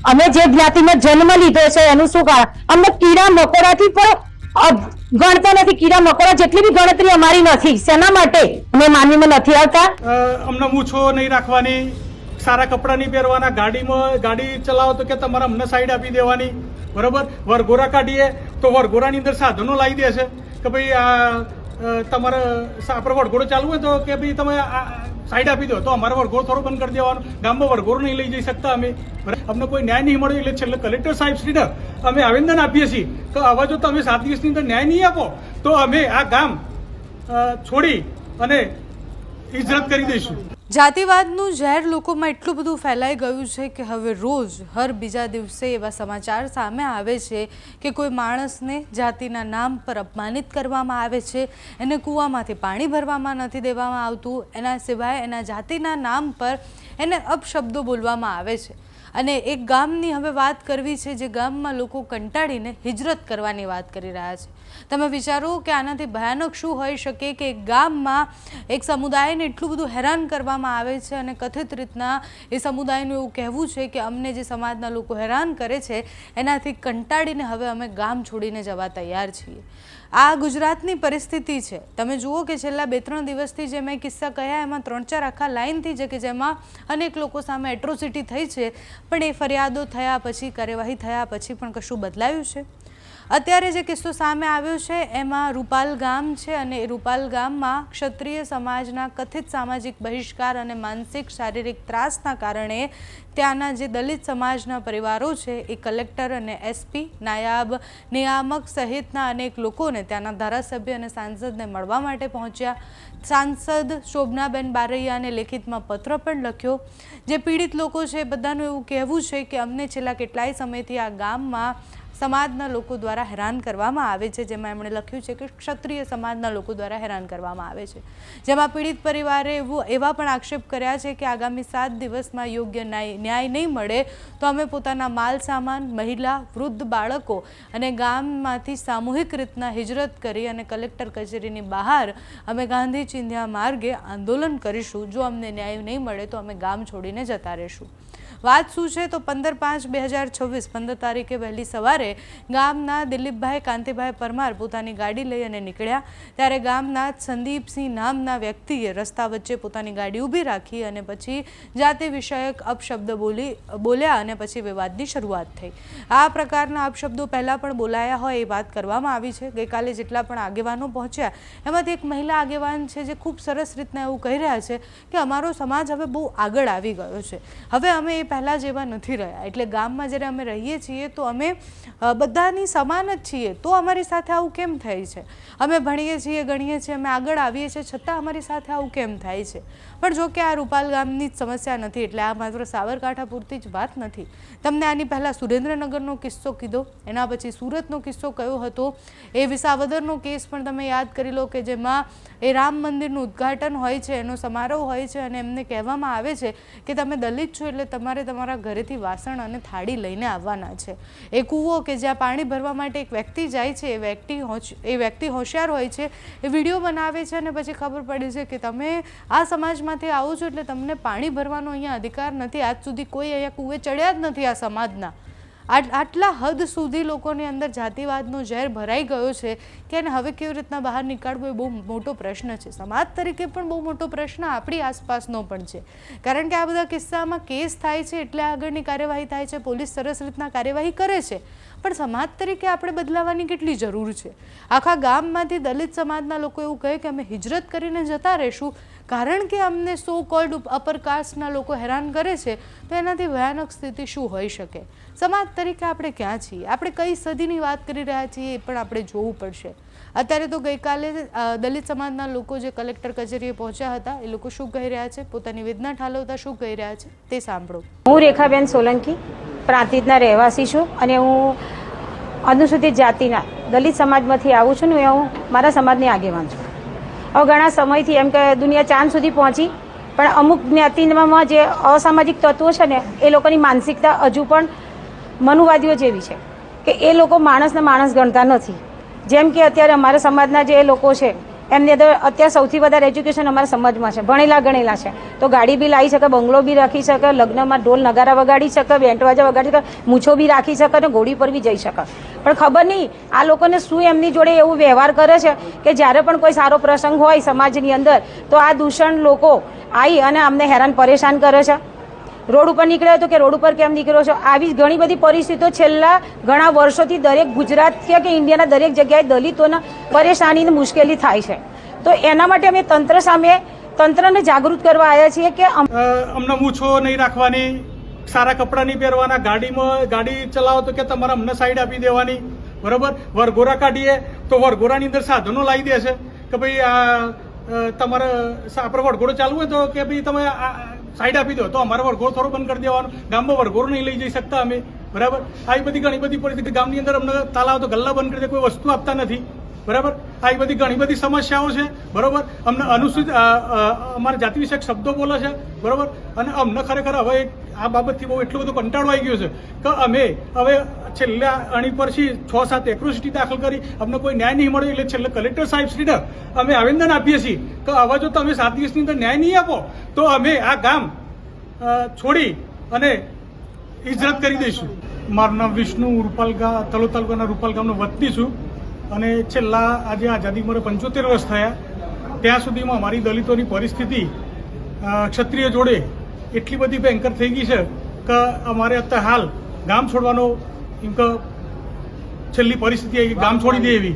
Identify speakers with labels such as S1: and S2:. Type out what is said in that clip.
S1: અમે જે જ્ઞાતિમાં જન્મ લીધો છે એનું શું કારણ? અમને કીડા મકોડાથી પણ ગણતા નથી. કીડા મકોડા જેટલી બી ગણતરી અમારી નથી. શેના માટે અમે માનવીમાં નથી આવતા?
S2: અમને મૂછો નહીં રાખવાની, સારા કપડાં નહીં પહેરવાના, ગાડી ચલાવો તો કે તમારે અમને સાઈડ આપી દેવાની, બરોબર? વરઘોડા કાઢીએ તો વરઘોડાની અંદર સાધનો લાવી દે છે કે ભાઈ આ તમારે આપણે વરઘોડો ચાલુ હોય તો કે ભાઈ તમે સાઈડ આપી દો, તો અમારે વરઘોડો થોડો બંધ કરી દેવાનો. ગામમાં વરઘોડો નહીં લઈ જઈ શકતા અમે, અમને કોઈ ન્યાય નહીં મળ્યો. એટલે છેલ્લે કલેક્ટર સાહેબ શ્રીને અમે આવેદન આપીએ છીએ કે હવે જો તમે 7 દિવસની અંદર ન્યાય નહીં આપો તો અમે આ ગામ છોડી અને હિજરત કરી દઈશું.
S3: જાતિવાદનું ઝેર લોકોમાં એટલું બધું ફેલાઈ ગયું છે કે હવે રોજ હર બીજા દિવસે એવા સમાચાર સામે આવે છે કે કોઈ માણસને જાતિના નામ પર અપમાનિત કરવામાં આવે છે, એને કૂવામાંથી પાણી ભરવામાં નથી દેવામાં આવતું, એના સિવાય એના જાતિના નામ પર એને અપશબ્દો બોલવામાં આવે છે. અને એક ગામની હવે વાત કરવી છે જે ગામમાં લોકો કંટાળીને હિજરત કરવાની વાત કરી રહ્યા છે. તમે વિચારો કે આનાથી ભયાનક શું હોઈ શકે કે એક ગામમાં એક સમુદાયને એટલું બધું હેરાન કરવામાં આવે છે અને કથિત રીતના એ સમુદાયનું એવું કહેવું છે કે અમને જે સમાજના લોકો હેરાન કરે છે એનાથી કંટાળીને હવે અમે ગામ છોડીને જવા તૈયાર છીએ. આ ગુજરાતની પરિસ્થિતિ છે. તમે જુઓ કે છેલ્લા 2-3 દિવસથી જે મેં કિસ્સા કહ્યા એમાં 3-4 આખા લાઇનથી છે કે જેમાં અનેક લોકો સામે એટ્રોસિટી થઈ છે, પણ એ ફરિયાદો થયા પછી, કાર્યવાહી થયા પછી પણ કશું બદલાયું છે? અત્યારે જે કિસ્સો સામે આવ્યો છે એમાં રૂપાલ ગામ છે અને એ રૂપાલ ગામમાં ક્ષત્રિય સમાજના કથિત સામાજિક બહિષ્કાર અને માનસિક શારીરિક ત્રાસના કારણે ત્યાંના જે દલિત સમાજના પરિવારો છે એ કલેક્ટર અને એસપી, નાયબ નિયામક સહિતના અનેક લોકોને ત્યાંના ધારાસભ્ય અને સાંસદને મળવા માટે પહોંચ્યા. સાંસદ શોભનાબેન બારૈયાને લેખિતમાં પત્ર પણ લખ્યો. જે પીડિત લોકો છે બધાનું એવું કહેવું છે કે અમને છેલ્લા કેટલાય સમયથી આ ગામમાં સમાજના લોકો દ્વારા હેરાન કરવામાં આવે છે, જેમાં એમણે લખ્યું છે કે ક્ષત્રિય સમાજના લોકો દ્વારા હેરાન કરવામાં આવે છે. જેમાં પીડિત પરિવારે એવા પણ આક્ષેપ કર્યા છે કે આગામી 7 દિવસમાં યોગ્ય ન્યાય નહીં મળે તો અમે પોતાના માલ સામાન, મહિલા, વૃદ્ધ, બાળકો અને ગામમાંથી સામૂહિક રીતના હિજરત કરી અને કલેક્ટર કચેરીની બહાર અમે ગાંધી ચિંધ્યા માર્ગે આંદોલન કરીશું. જો અમને ન્યાય નહીં મળે તો અમે ગામ છોડીને જતા રહીશું. વાત શું છે તો 15/5/2026 15 તારીખે વહેલી સવારે ગામના દિલીપભાઈ કાંતિભાઈ પરમાર પોતાની ગાડી લઈ અને નીકળ્યા. ત્યારે ગામના સંદીપસિંહ નામના વ્યક્તિએ રસ્તા વચ્ચે પોતાની ગાડી ઊભી રાખી અને પછી જાતિ વિષયક અપશબ્દ બોલ્યા અને પછી વિવાદની શરૂઆત થઈ. આ પ્રકારના અપશબ્દો પહેલાં પણ બોલાયા હોય એ વાત કરવામાં આવી છે. ગઈકાલે જેટલા પણ આગેવાનો પહોંચ્યા એમાંથી એક મહિલા આગેવાન છે જે ખૂબ સરસ રીતના એવું કહી રહ્યા છે કે અમારો સમાજ હવે બહુ આગળ આવી ગયો છે, હવે અમે એ પહેલાં જેવા નથી રહ્યા. એટલે ગામમાં જ્યારે અમે રહીએ છીએ તો અમે બધાની સમાન જ છીએ, તો અમારી સાથે આવું કેમ થાય છે? અમે ભણીએ છીએ, ગણીએ છીએ, અમે આગળ આવીએ છીએ, છતાં અમારી સાથે આવું કેમ થાય છે? પણ જો કે આ રૂપાલ ગામની જ સમસ્યા નથી, એટલે આ માત્ર સાબરકાંઠા પૂરતી જ વાત નથી. તમને આની પહેલાં સુરેન્દ્રનગરનો કિસ્સો કીધો, એના પછી સુરતનો કિસ્સો કયો હતો, એ વિસાવદરનો કેસ પણ તમે યાદ કરી લો કે જેમાં એ રામ મંદિરનું ઉદ્ઘાટન હોય છે, એનો સમારોહ હોય છે અને એમને કહેવામાં આવે છે કે તમે દલિત છો એટલે તમારે તમારા ઘરેથી વાસણ અને થાળી લઈને આવવાના છે. એ કૂવો કે જ્યાં પાણી ભરવા માટે એક વ્યક્તિ જાય છે, એ વ્યક્તિ હોશિયાર હોય છે, એ વિડીયો બનાવે છે અને પછી ખબર પડે છે કે તમે આ સમાજમાંથી આવો છો એટલે તમને પાણી ભરવાનો અહીંયા અધિકાર નથી. આજ સુધી કોઈ અહીંયા કૂવે ચડ્યા જ નથી આ સમાજના. આટલા હદ સુધી લોકોની અંદર જાતિવાદનો ઝેર ભરાઈ ગયો છે કે એને હવે કેવી રીતના બહાર નીકાળવો એ બહુ મોટો પ્રશ્ન છે. સમાજ તરીકે પણ બહુ મોટો પ્રશ્ન આપણી આસપાસનો પણ છે, કારણ કે આ બધા કિસ્સામાં કેસ થાય છે એટલે આગળની કાર્યવાહી થાય છે, પોલીસ સરસ રીતના કાર્યવાહી કરે છે, પણ સમાજ તરીકે આપણે બદલાવાની કેટલી જરૂર છે? આખા ગામમાંથી દલિત સમાજના લોકો એવું કહે કે અમે હિજરત કરીને જતા રહીશું કારણ કે અમને સો કોલ્ડ અપર કાસ્ટના લોકો હેરાન કરે છે, તો એનાથી ભયાનક સ્થિતિ શું હોઈ શકે? સમાજ તરીકે આપણે ક્યાં છીએ? આપણે કઈ સદીની વાત કરી રહ્યા છીએ એ પણ આપણે જોવું પડશે. અત્યારે તો ગઈકાલે દલિત સમાજના લોકો જે કલેક્ટર કચેરીએ પહોંચ્યા હતા એ લોકો શું કહી રહ્યા છે, પોતાની વેદના ઠાલવતા શું કહી રહ્યા છે તે સાંભળો.
S1: હું રેખાબેન સોલંકી પ્રાંતિજના રહેવાસી છું અને હું અનુસૂચિત જાતિના દલિત સમાજમાંથી આવું છું ને હું મારા સમાજની આગેવાન છું. હવે ઘણા સમયથી એમ કે દુનિયા ચાંદ સુધી પહોંચી, પણ અમુક જ્ઞાતિમાં જે અસામાજિક તત્વો છે ને એ લોકોની માનસિકતા હજુ પણ મનુવાદીઓ જેવી છે કે એ લોકો માણસને માણસ ગણતા નથી. જેમ કે અત્યારે અમારા સમાજના જે લોકો છે એમની અંદર અત્યારે સૌથી વધારે એજ્યુકેશન અમારા સમાજમાં છે, ભણેલા ગણેલા છે, તો ગાડી બી લાવી શકે, બંગલો બી રાખી શકે, લગ્નમાં ઢોલ નગારા વગાડી શકે, બેન્ડ વાજા વગાડી શકે, મૂછો બી રાખી શકે અને ઘોડી પર બી જઈ શકે. પણ ખબર નહીં આ લોકોને શું એમની જોડે એવું વ્યવહાર કરે છે કે જ્યારે પણ કોઈ સારો પ્રસંગ હોય સમાજની અંદર તો આ દૂષણ લોકો આવી અને અમને હેરાન પરેશાન કરે છે. રોડ ઉપર નીકળ્યો તો કે રોડ ઉપર કેમ નીકળ્યો છો, આવી ઘણી બધી પરિસ્થિતિઓ છેલ્લા ઘણા વર્ષોથી દરેક ગુજરાત કે ઇન્ડિયાના દરેક જગ્યાએ દલિતોના પરેશાનીની મુશ્કેલી થાય છે. તો એના માટે અમે તંત્રને જાગૃત કરવા આવ્યા છીએ કે
S2: અમને મૂછો નહીં રાખવાની, સારા કપડાં નહીં પહેરવાના, ગાડી ચલાવો તો કે તમારે અમને સાઈડ આપી દેવાની, બરોબર. વરઘોડા કાઢીએ તો વરઘોડાની અંદર સાધનો લાવી દે છે કે ભાઈ તમારે આપણે વરઘોડો ચાલવું હોય તો કે ભાઈ તમે સાઈડ આપી દો, તો અમારે વરઘોડો થોડો બંધ કરી દેવાનો, ગામમાં વરઘોડો નહીં લઈ જઈ શકતા અમે, બરાબર. આવી બધી ઘણી બધી પરિસ્થિતિ ગામની અંદર અમને તાલાવ તો ગલ્લા બંધ કરી દે, કોઈ વસ્તુ આપતા નથી, બરાબર. આવી બધી ઘણી બધી સમસ્યાઓ છે, બરાબર. અમને અનુસૂચિત અમારા જાતિ વિષયક શબ્દો બોલે છે, બરાબર. અને અમને ખરેખર હવે આ બાબતથી બહુ એટલો બધો કંટાળો આવી ગયો છે કે અમે હવે છેલ્લા આની પરથી 6-7 એક્રોસિટી દાખલ કરી, અમને કોઈ ન્યાય નહીં મળ્યો એટલે છેલ્લે કલેક્ટર સાહેબશ્રીને અમે આવેદન આપીએ છીએ કે હવે જો તમે 7 દિવસની અંદર ન્યાય નહીં આપો તો અમે આ ગામ છોડી અને હિજરત કરી દઈશું. મારું નામ વિષ્ણુ, તલોદ તાલુકાના રૂપાલ ગામનો વતની છું અને છેલ્લા આજે આઝાદી મને 75 વર્ષ થયા. ત્યાં સુધીમાં અમારી દલિતોની પરિસ્થિતિ ક્ષત્રિય જોડે એટલી બધી ભયંકર થઈ ગઈ છે કે અમારે અત્યારે હાલ ગામ છોડવાનો એમ કે છેલ્લી પરિસ્થિતિ આવી, ગામ છોડી દે એવી.